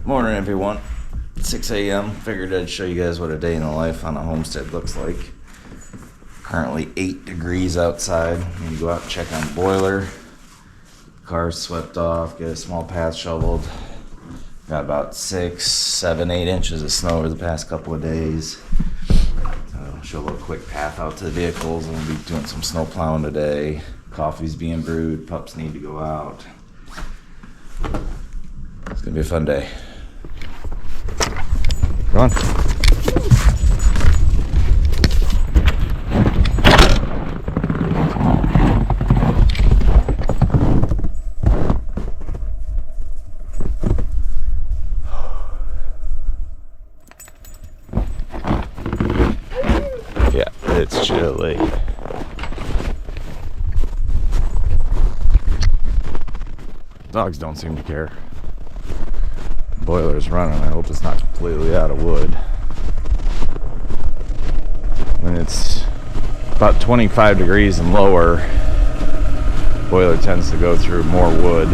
Morning, everyone. 6 a.m. Figured I'd show you guys what a day in the life on a homestead looks like. Currently 8 degrees outside. Need to go out and check on the boiler. Car's swept off, get a small path shoveled. Got about 6, 7, 8 inches of snow over the past couple of days. So I'll show a little quick path out to the vehicles. We'll be doing some snow plowing today. Coffee's being brewed, pups need to go out. It's gonna be a fun day. Come on. Yeah, it's chilly. Dogs don't seem to care. Boiler's running. I hope it's not completely out of wood. When it's about 25 degrees and lower, boiler tends to go through more wood.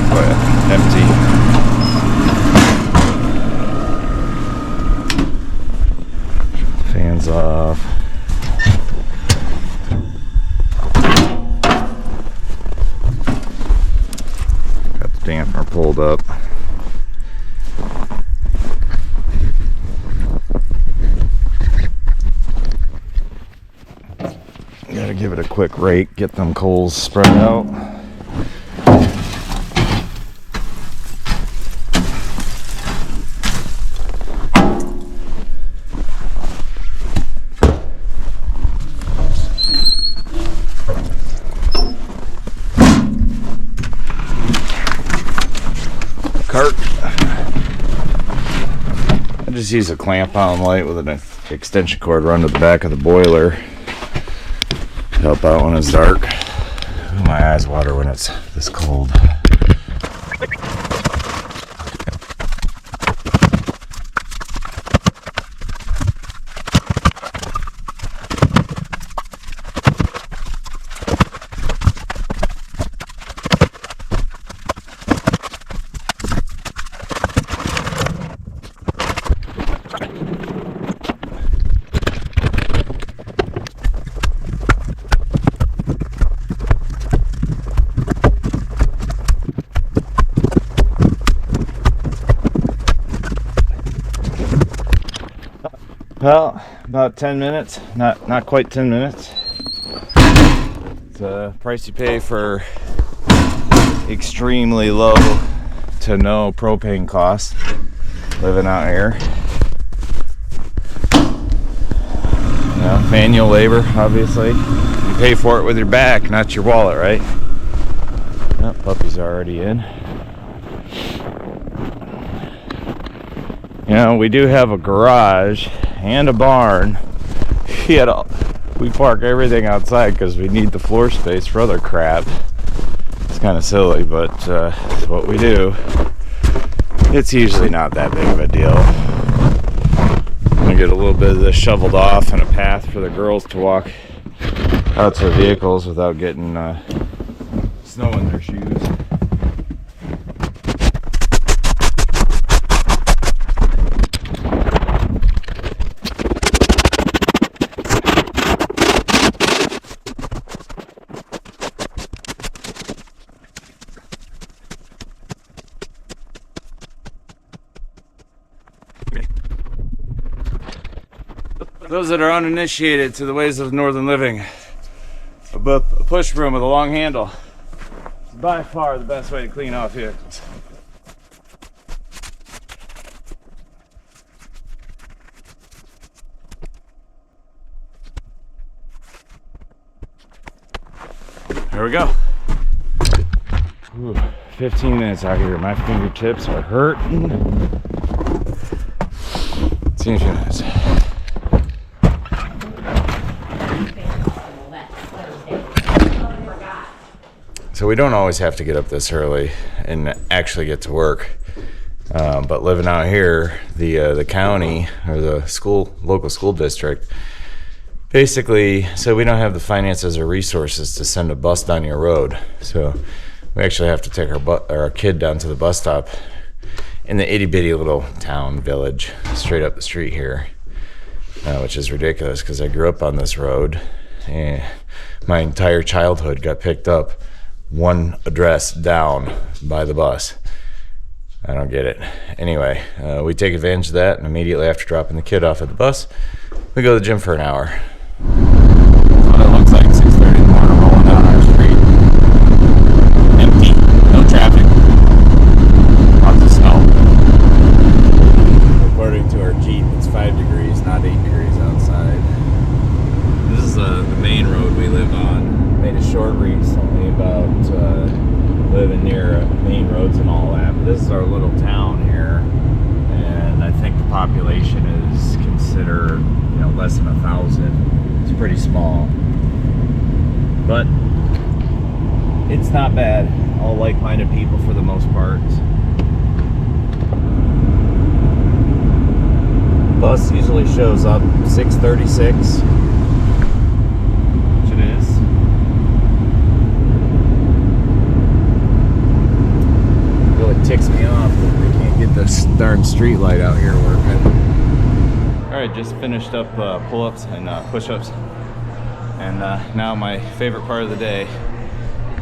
Oh yeah, empty. Fans off. Dampener pulled up. Gotta give it a quick rake, get them coals spread out. Cart. I just use a clamp on light with an extension cord run to the back of the boiler to help out when it's dark. Ooh, my eyes water when it's this cold. Well, about 10 minutes, not quite 10 minutes. It's a price you pay for extremely low to no propane costs living out here. You know, manual labor, obviously. You pay for it with your back, not your wallet, right? Oh, puppies are already in. You know, we do have a garage and a barn. We park everything outside because we need the floor space for other crap. It's kind of silly, but it's what we do. It's usually not that big of a deal. I'm gonna get a little bit of this shoveled off and a path for the girls to walk out to the vehicles without getting snow in their shoes. Those that are uninitiated to the ways of northern living, a push broom with a long handle is by far the best way to clean off vehicles. There we go. Ooh, 15 minutes out here. My fingertips are hurting. See you in a few minutes. So we don't always have to get up this early and actually get to work. But living out here, the county or the local school district basically, so we don't have the finances or resources to send a bus down your road. So we actually have to take our kid down to the bus stop in the itty bitty little town village straight up the street here, which is ridiculous because I grew up on this road and my entire childhood got picked up one address down by the bus. I don't get it. Anyway, we take advantage of that, and immediately after dropping the kid off at the bus, we go to the gym for an hour. That's what it looks like, 6:30 in the morning, rolling down our street. Empty, no traffic, lots of snow. According to our Jeep, it's 5 degrees, not 8 degrees outside. This is the main road we live on. Made a short recently about living near main roads and all that, but this is our little town here, and I think the population is considered, less than 1,000. It's pretty small, but it's not bad. All like-minded people for the most part. Bus usually shows up 6:36, which it is. Ticks me off that they can't get this darn street light out here working. Alright, just finished up pull-ups and push-ups, and now my favorite part of the day,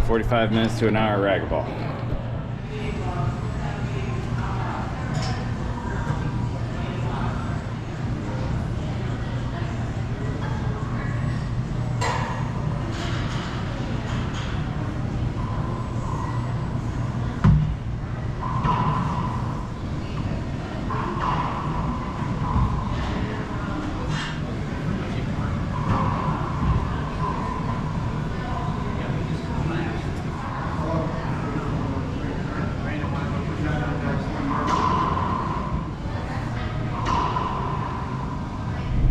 45 minutes to an hour racquetball.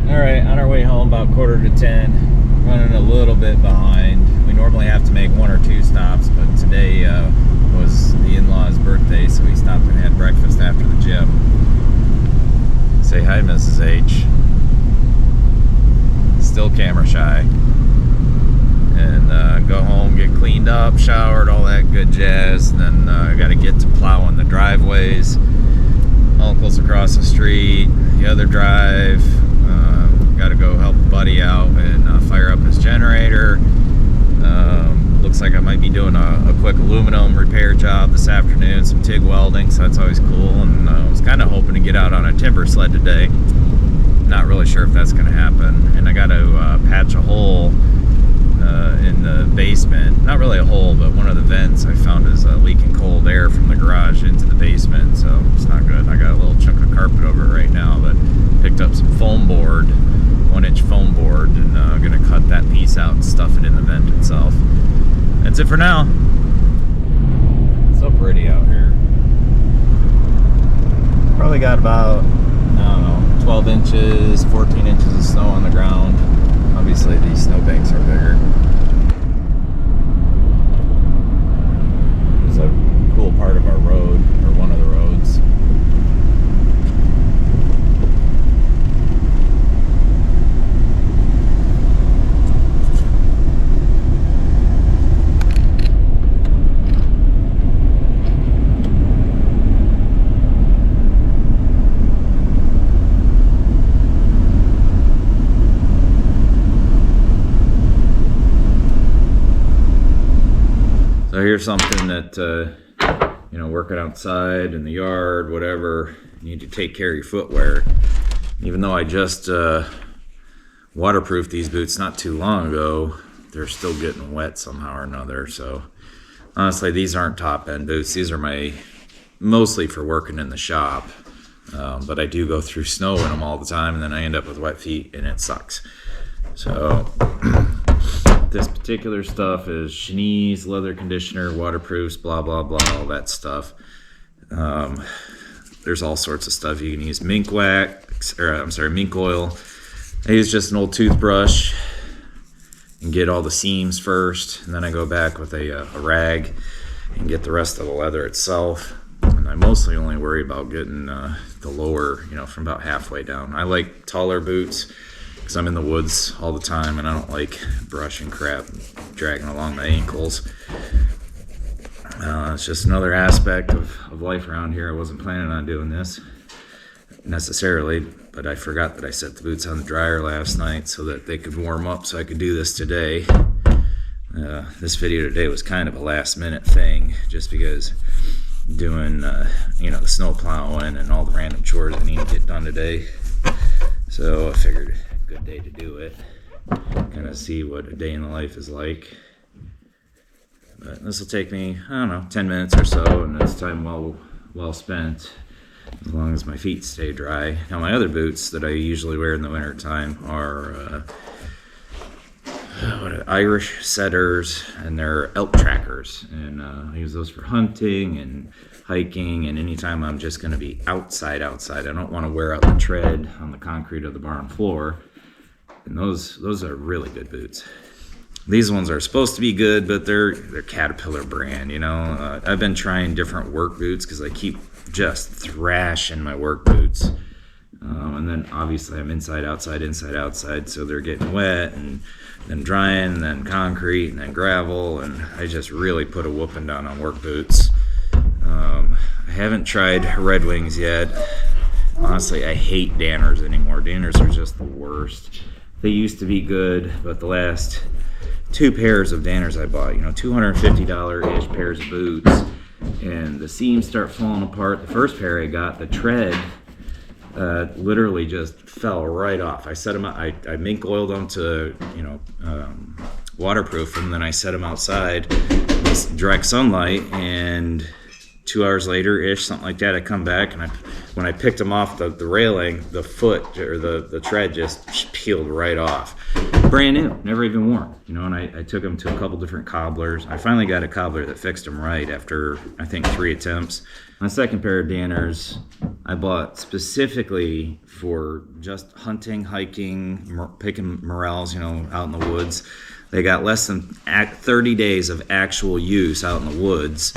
Alright, on our way home about 9:45, running a little bit behind. We normally have to make 1 or 2 stops, but today was the in-law's birthday, so we stopped and had breakfast after the gym. Say hi, Mrs. H. Still camera shy. And go home, get cleaned up, showered, all that good jazz. And then I got to get to plowing the driveways. Uncle's across the street, the other drive. Got to go help a buddy out and fire up his generator. Looks like I might be doing a quick aluminum repair job this afternoon, some TIG welding, so that's always cool. And I was kind of hoping to get out on a timber sled today. Not really sure if that's going to happen. And I got to patch a hole in the basement. Not really a hole, but one of the vents I found is leaking cold air from the garage into the basement, so it's not good. I got a little chunk of carpet over it right now, but picked up some foam board, 1-inch foam board, and I'm going to cut that piece out and stuff it in the vent itself. That's it for now. It's so pretty out here. Probably got about, I don't know, 12 inches, 14 inches of snow on the ground. Obviously these snowbanks are bigger. It's a cool part of our road, or one of the roads. So here's something that, working outside in the yard, whatever, you need to take care of your footwear. Even though I just waterproofed these boots not too long ago, they're still getting wet somehow or another. So honestly, these aren't top-end boots. These are mostly for working in the shop. But I do go through snow in them all the time, and then I end up with wet feet, and it sucks. So this particular stuff is Chenise, leather conditioner, waterproofs, blah, blah, blah, all that stuff. There's all sorts of stuff. You can use mink wax, mink oil. I use just an old toothbrush and get all the seams first, and then I go back with a rag and get the rest of the leather itself. And I mostly only worry about getting the lower, from about halfway down. I like taller boots, because I'm in the woods all the time and I don't like brush and crap dragging along my ankles. It's just another aspect of life around here. I wasn't planning on doing this necessarily, but I forgot that I set the boots on the dryer last night so that they could warm up so I could do this today. This video today was kind of a last minute thing just because doing the snow plowing and all the random chores I need to get done today. So I figured a good day to do it, kind of see what a day in the life is like. But this will take me, I don't know, 10 minutes or so, and it's time well spent, as long as my feet stay dry. Now my other boots that I usually wear in the winter time are Irish setters, and they're elk trackers, and I use those for hunting and hiking, and anytime I'm just going to be outside. I don't want to wear out the tread on the concrete of the barn floor, and those are really good boots. These ones are supposed to be good, but they're Caterpillar brand, I've been trying different work boots because I keep just thrashing my work boots. And then obviously I'm inside, outside, so they're getting wet and then drying and then concrete and then gravel, and I just really put a whooping down on work boots. I haven't tried Red Wings yet. Honestly, I hate Danners anymore. Danners are just the worst. They used to be good, but the last 2 pairs of Danners I bought, $250-ish pairs of boots, and the seams start falling apart. The first pair I got, the tread literally just fell right off. I set them out, I mink oiled them to waterproof, and then I set them outside in direct sunlight, and 2 hours later ish, something like that, I come back, and when I picked them off the railing, the foot or the tread just peeled right off. Brand new, never even worn, and I took them to a couple different cobblers. I finally got a cobbler that fixed them right after, I think, 3 attempts. My second pair of Danners I bought specifically for just hunting, hiking, picking morels, out in the woods. They got less than 30 days of actual use out in the woods,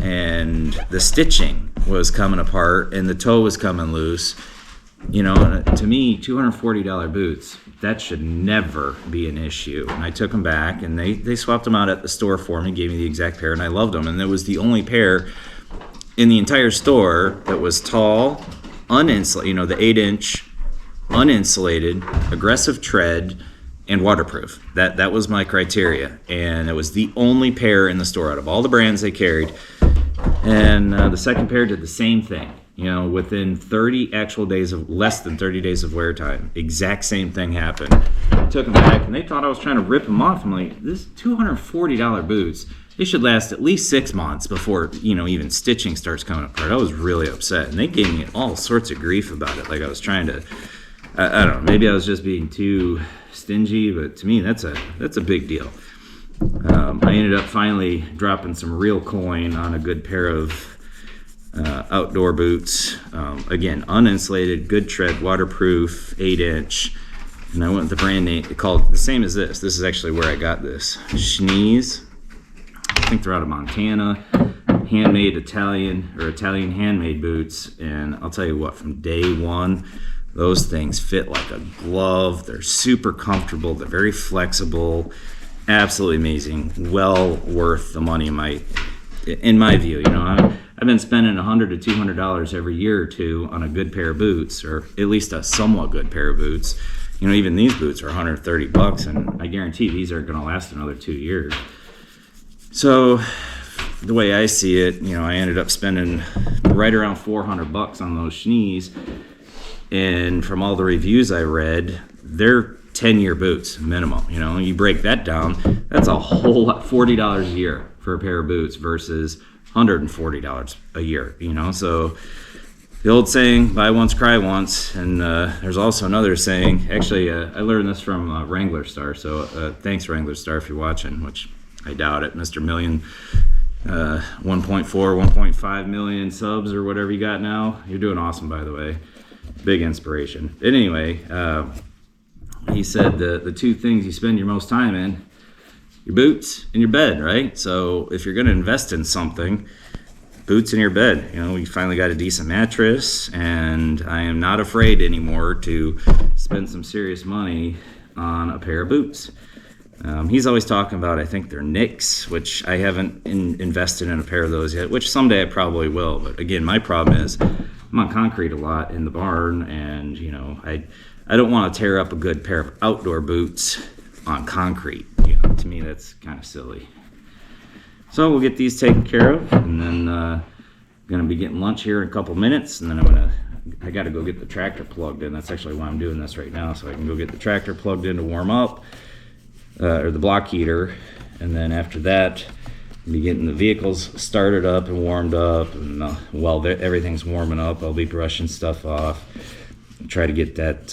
and the stitching was coming apart and the toe was coming loose. To me, $240 boots, that should never be an issue. And I took them back, and they swapped them out at the store for me, gave me the exact pair, and I loved them. And it was the only pair in the entire store that was tall, uninsulated, the 8-inch, uninsulated, aggressive tread, and waterproof. That was my criteria, and it was the only pair in the store out of all the brands they carried. And the second pair did the same thing. Within less than 30 days of wear time, exact same thing happened. I took them back, and they thought I was trying to rip them off. I'm like, this $240 boots, they should last at least 6 months before, even stitching starts coming apart. I was really upset, and they gave me all sorts of grief about it. Like I was trying to, I don't know, maybe I was just being too stingy, but to me, that's a big deal. I ended up finally dropping some real coin on a good pair of outdoor boots. Again, uninsulated, good tread, waterproof, 8-inch. And I went with the brand name called the same as this. This is actually where I got this. Schnees. I think they're out of Montana. Handmade Italian handmade boots. And I'll tell you what, from day one, those things fit like a glove. They're super comfortable. They're very flexible. Absolutely amazing. Well worth the money in my view. I've been spending $100 to $200 every year or two on a good pair of boots, or at least a somewhat good pair of boots. Even these boots are $130, and I guarantee these are going to last another 2 years. So the way I see it, I ended up spending right around $400 on those Schnees, and from all the reviews I read, they're 10-year boots minimum. You break that down, that's a whole lot, $40 a year for a pair of boots versus $140 a year. So the old saying, buy once, cry once. And there's also another saying, actually I learned this from Wrangler Star, so thanks Wrangler Star if you're watching, which I doubt it. Mr. Million, 1.4, 1.5 million subs or whatever you got now. You're doing awesome, by the way. Big inspiration. But anyway, he said the 2 things you spend your most time in, your boots and your bed, right? So if you're going to invest in something, boots in your bed. You know, we finally got a decent mattress, and I am not afraid anymore to spend some serious money on a pair of boots. He's always talking about, I think they're Nicks, which I haven't invested in a pair of those yet, which someday I probably will. But again, my problem is I'm on concrete a lot in the barn, and you know, I don't want to tear up a good pair of outdoor boots on concrete. You know, to me that's kind of silly. So we'll get these taken care of, and then I'm gonna be getting lunch here in a couple minutes, and then I gotta go get the tractor plugged in. That's actually why I'm doing this right now, so I can go get the tractor plugged in to warm up, or the block heater, and then after that I'll be getting the vehicles started up and warmed up, and while everything's warming up, I'll be brushing stuff off, try to get that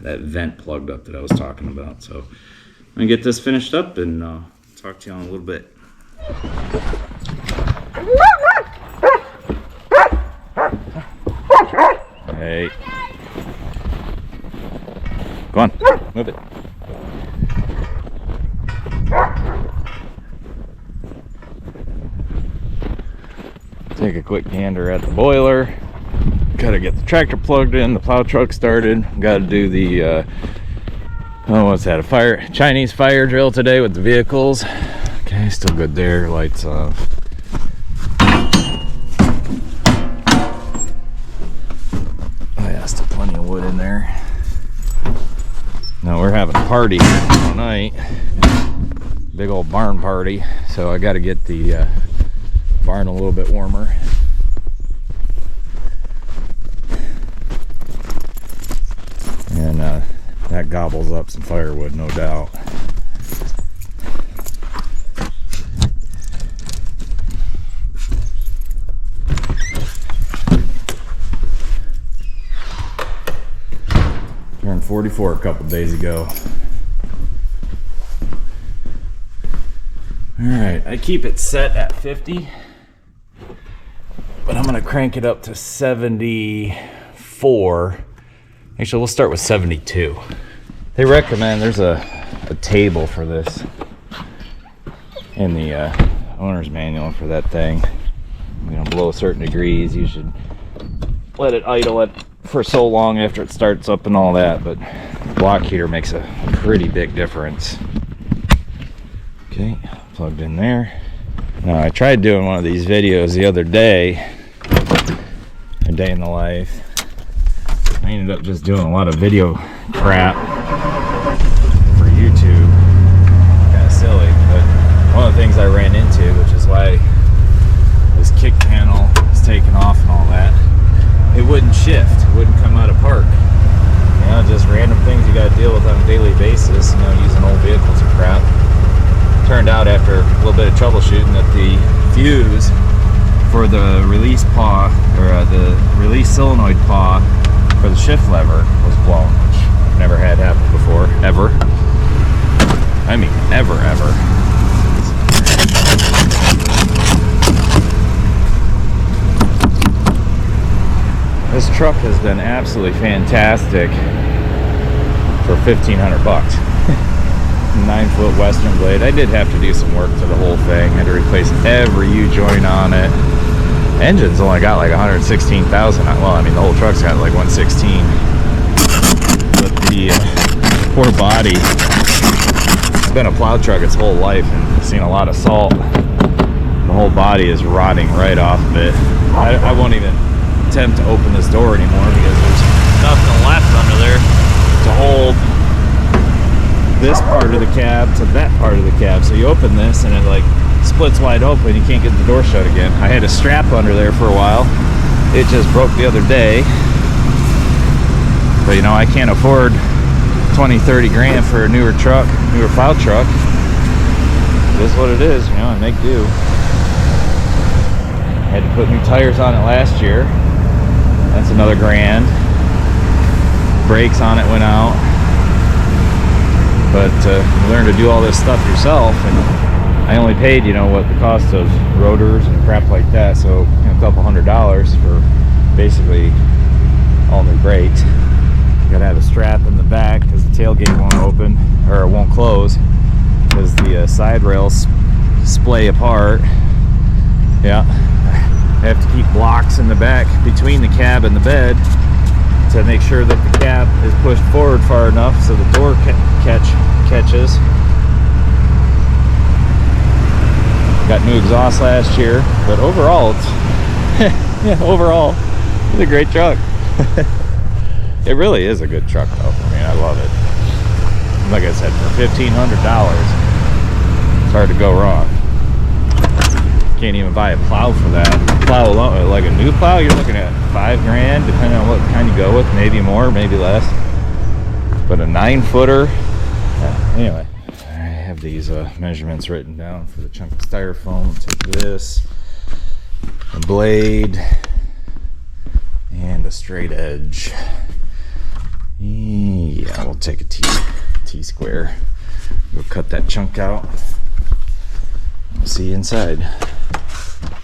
that vent plugged up that I was talking about. So I'm gonna get this finished up and talk to you in a little bit. Hey, go on, move it. Take a quick gander at the boiler. Gotta get the tractor plugged in, the plow truck started. Gotta do the what's that, a Chinese fire drill today with the vehicles. Okay, still good there, lights off. Oh yeah, still plenty of wood in there. Now we're having a party tomorrow night. Big old barn party, so I gotta get the barn a little bit warmer. And that gobbles up some firewood, no doubt. Turned 44 a couple days ago. Alright, I keep it set at 50, but I'm gonna crank it up to 74. Actually, we'll start with 72. They recommend, there's a table for this in the owner's manual for that thing. You know, below certain degrees, you should let it idle it for so long after it starts up and all that, but the block heater makes a pretty big difference. Okay, plugged in there. Now, I tried doing one of these videos the other day, a day in the life. I ended up just doing a lot of video crap for YouTube. Kind of silly, but one of the things I ran into, which is why this kick panel is taking off and all that, it wouldn't shift, it wouldn't come out of park. You know, just random things you got to deal with on a daily basis, you know, using old vehicles and crap. Turned out after a little bit of troubleshooting that the fuse for the release paw, or the release solenoid paw for the shift lever was blown, which I've never had happen before, ever. I mean, ever. This truck has been absolutely fantastic for $1,500. 9-foot Western blade. I did have to do some work to the whole thing. I had to replace every U-joint on it. Engine's only got like 116,000. Well, I mean, the whole truck's got like 116. But the poor body, it's been a plow truck its whole life and seen a lot of salt. The whole body is rotting right off of it. I won't even attempt to open this door anymore because there's nothing left under there to hold this part of the cab to that part of the cab. So you open this and it like splits wide open. You can't get the door shut again. I had a strap under there for a while. It just broke the other day. But you know, I can't afford 20-30 grand for a newer plow truck. It is what it is, you know, I make do. I had to put new tires on it last year. That's another grand. Brakes on it went out. But you learn to do all this stuff yourself, and I only paid, you know, what the cost of rotors and crap like that, so you know, a couple $100 for basically all new brakes. You gotta have a strap in the back because the tailgate won't open, or it won't close, because the side rails splay apart. Yeah, have to keep blocks in the back between the cab and the bed to make sure that the cab is pushed forward far enough so the door catches. Got new exhaust last year, but overall it's yeah, overall it's a great truck. It really is a good truck though. I mean, I love it. Like I said, for $1,500 it's hard to go wrong. Can't even buy a plow for that. Plow alone, like a new plow, you're looking at $5 grand, depending on what kind you go with. Maybe more, maybe less. But a 9-footer. Anyway, I have these measurements written down for the chunk of styrofoam. We'll take this, a blade, and a straight edge. Yeah, we'll take a T-square. We'll cut that chunk out. We'll see you inside.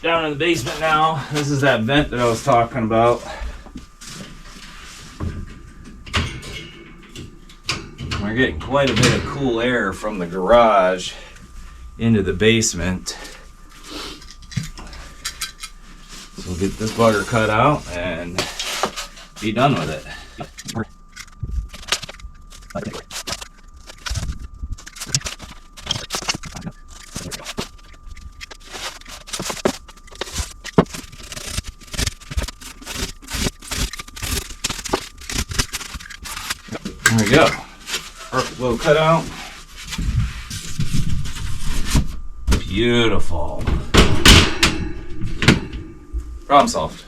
Down in the basement now. This is that vent that I was talking about. We're getting quite a bit of cool air from the garage into the basement. So we'll get this bugger cut out and be done with it. There we go. Perfect little cutout. Beautiful. Problem solved.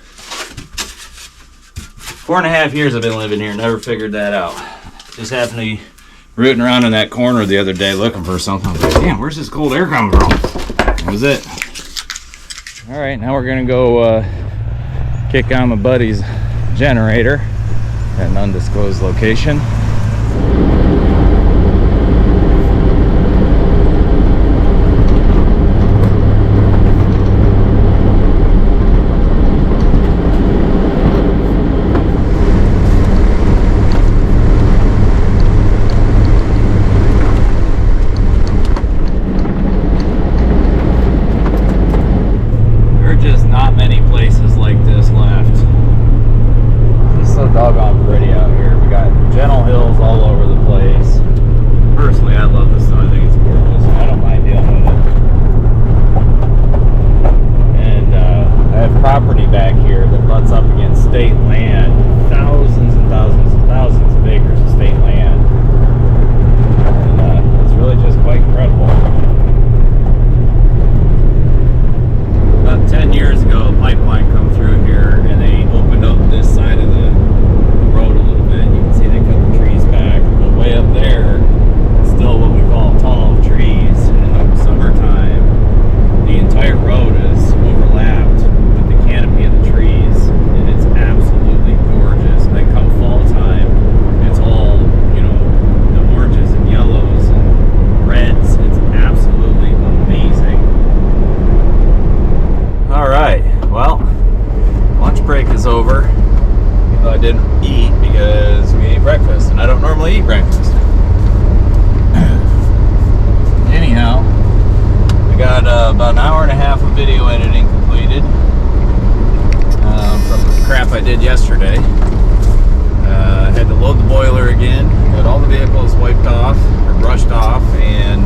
4.5 years I've been living here, never figured that out. Just happened to be rooting around in that corner the other day looking for something. I was like, damn, where's this cold air coming from? That was it. All right, now we're gonna go kick on my buddy's generator at an undisclosed location. Doggone pretty out here. We got gentle hills all over the place. Personally, I love this stuff. I think it's gorgeous. I don't mind dealing with it. And I have property back here that butts up against state land. Thousands and thousands and thousands of acres of state land. And it's really just quite incredible. About 10 years ago, a pipeline come through here and they opened up this side of the road a little bit. You can see they cut the trees back, but way up there it's still what we call tall trees. And in the summertime the entire road is overlapped with the canopy of the trees, and it's absolutely gorgeous. And then come fall time, it's all, you know, the oranges and yellows and reds. It's absolutely amazing. All right, well, lunch break is over. I didn't eat because we ate breakfast, and I don't normally eat breakfast. Anyhow, I got about an hour and a half of video editing completed from the crap I did yesterday. I had to load the boiler again, got all the vehicles wiped off, or brushed off, and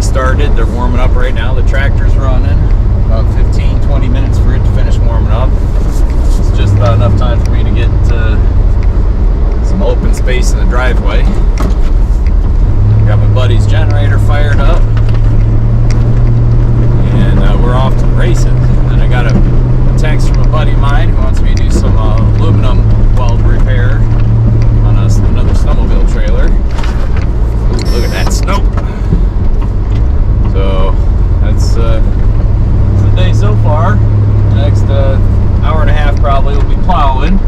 started. They're warming up right now. The tractor's running. About 15-20 minutes for it to finish warming up. It's just about enough time for me to get some open space in the driveway. Got my buddy's generator fired up, and we're off to the races. And I got a text from a buddy of mine who wants me to do some aluminum weld repair on another snowmobile trailer. Ooh, look at that snow. So that's the day so far. The next hour and a half probably will be plowing.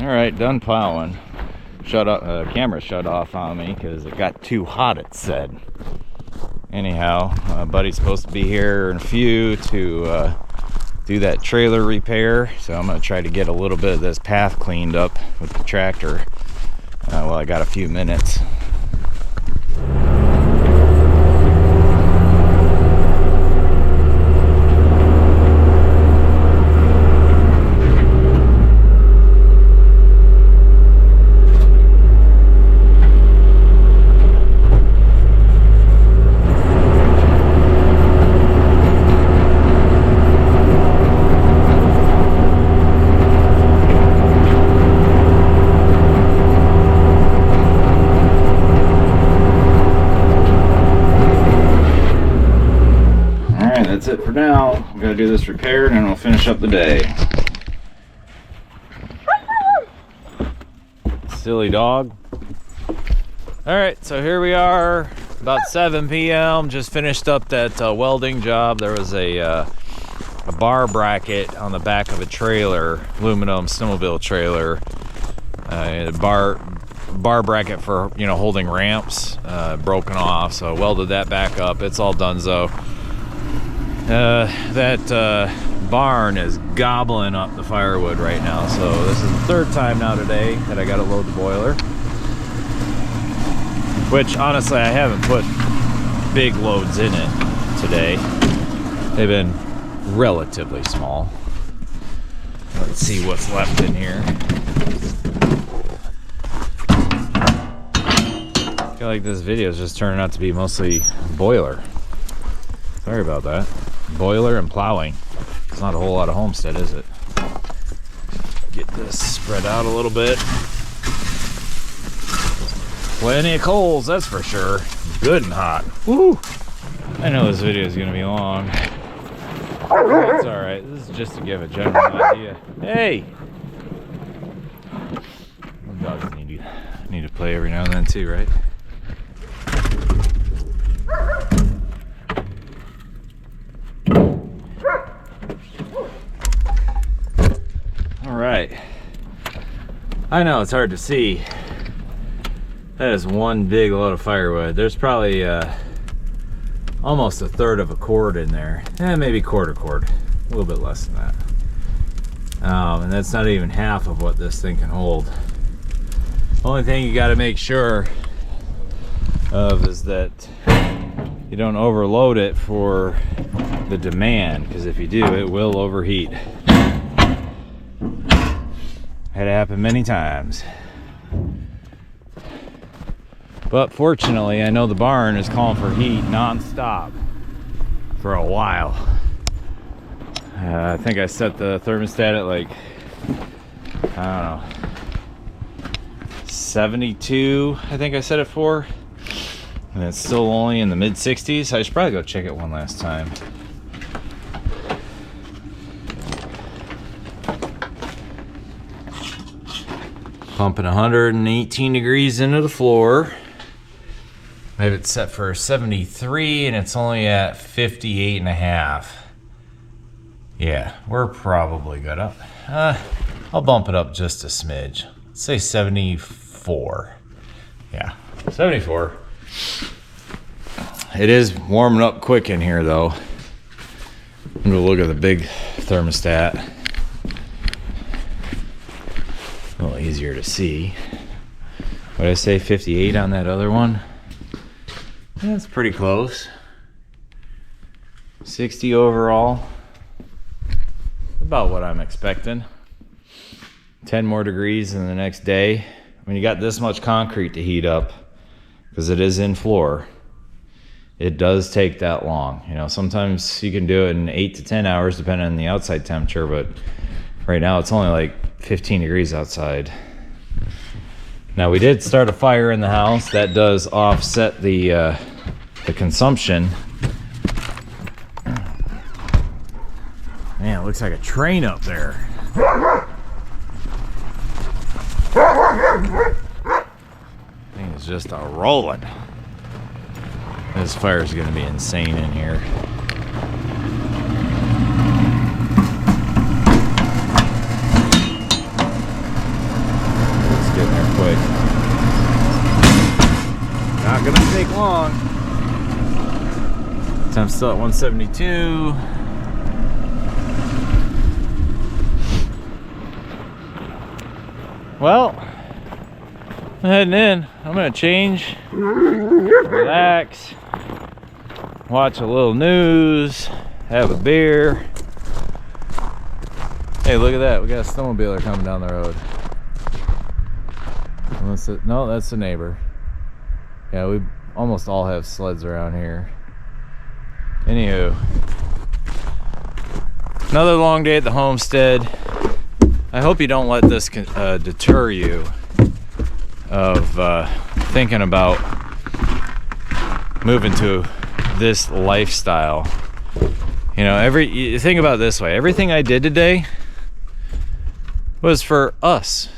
All right, done plowing. Camera shut off on me because it got too hot, it said. Anyhow, my buddy's supposed to be here in a few to do that trailer repair, so I'm going to try to get a little bit of this path cleaned up with the tractor while I got a few minutes. That's it for now. I'm gonna do this repair and then I'll finish up the day. Silly dog. Alright, so here we are, about 7 p.m. Just finished up that welding job. There was a bar bracket on the back of a trailer, aluminum snowmobile trailer. Bar bracket for, you know, holding ramps, broken off, so I welded that back up. It's all donezo. That barn is gobbling up the firewood right now, so this is the third time now today that I gotta load the boiler, which honestly I haven't put big loads in it today. They've been relatively small. Let's see what's left in here. I feel like this video is just turning out to be mostly boiler. Sorry about that. Boiler and plowing. It's not a whole lot of homestead, is it? Get this spread out a little bit. Plenty of coals, that's for sure. Good and hot. Woo! I know this video is gonna be long. That's alright. This is just to give a general idea. Hey! Dogs need to play every now and then too, right? Alright. I know it's hard to see. That is one big load of firewood. There's probably almost a third of a cord in there. Maybe quarter cord. A little bit less than that. And that's not even half of what this thing can hold. Only thing you got to make sure of is that you don't overload it for the demand, because if you do, it will overheat. Had it happen many times. But fortunately, I know the barn is calling for heat non-stop for a while. I think I set the thermostat at like, I don't know, 72, I think I set it for. And it's still only in the mid-60s. I should probably go check it one last time. Pumping 118 degrees into the floor. Maybe it's set for 73 and it's only at 58 and a half. Yeah, we're probably good up. I'll bump it up just a smidge. Let's say 74. Yeah, 74. It is warming up quick in here though. I'm gonna look at the big thermostat. A little easier to see. What did I say, 58 on that other one? That's pretty close. 60 overall. About what I'm expecting. 10 more degrees in the next day. When you got this much concrete to heat up, because it is in floor, it does take that long. You know, sometimes you can do it in 8 to 10 hours depending on the outside temperature, but right now it's only like 15 degrees outside. Now we did start a fire in the house. That does offset the consumption. Man, it looks like a train up there. Thing is just a rolling. This fire is going to be insane in here. take long. I'm still at 172. Well, I'm heading in. I'm gonna change, relax, watch a little news, have a beer. Hey, look at that. We got a snowmobiler coming down the road. No, that's the neighbor. Yeah, we almost all have sleds around here. Anywho, another long day at the homestead. I hope you don't let this deter you of thinking about moving to this lifestyle. You know, you think about it this way. Everything I did today was for us.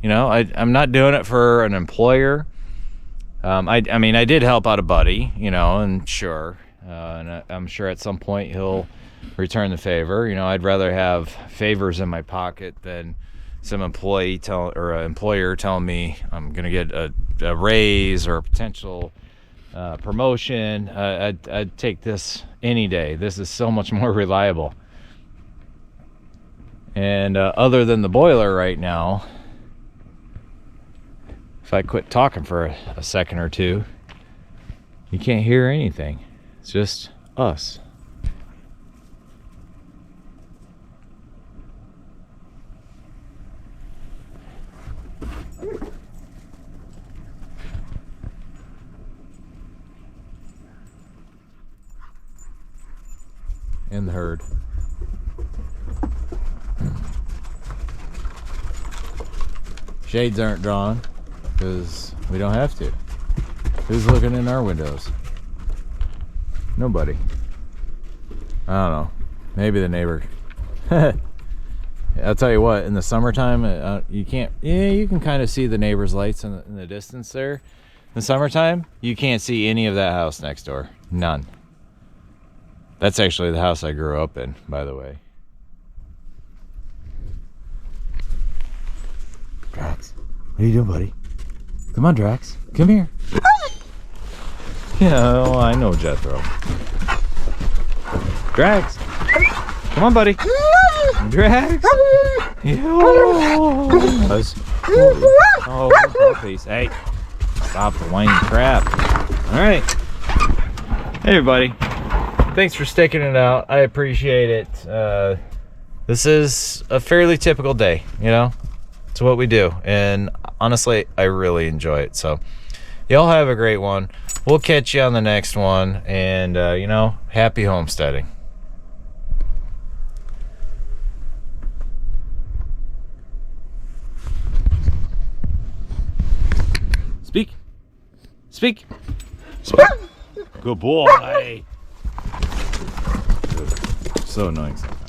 You know, I'm not doing it for an employer. I mean, I did help out a buddy, you know, and sure. And I'm sure at some point he'll return the favor. You know, I'd rather have favors in my pocket than some employer telling me I'm gonna get a raise or a potential promotion. I'd take this any day. This is so much more reliable. And other than the boiler right now, if I quit talking for a second or two, you can't hear anything. It's just us. And the herd. Shades aren't drawn because we don't have to. Who's looking in our windows? Nobody. I don't know. Maybe the neighbor. I'll tell you what, in the summertime, you can't, yeah, you can kind of see the neighbor's lights in the distance there. In the summertime, you can't see any of that house next door. None. That's actually the house I grew up in, by the way. Drax, what are you doing, buddy? Come on, Drax. Come here. Yeah, well, I know Jethro. Drax. Come on, buddy. Drax. Oh, puppies. Hey, stop the whining crap. All right. Hey, everybody. Thanks for sticking it out. I appreciate it. This is a fairly typical day, you know? It's what we do. And honestly, I really enjoy it. So, y'all have a great one. We'll catch you on the next one. And, you know, happy homesteading. Speak. Speak. Speak. Good boy. So annoying sometimes.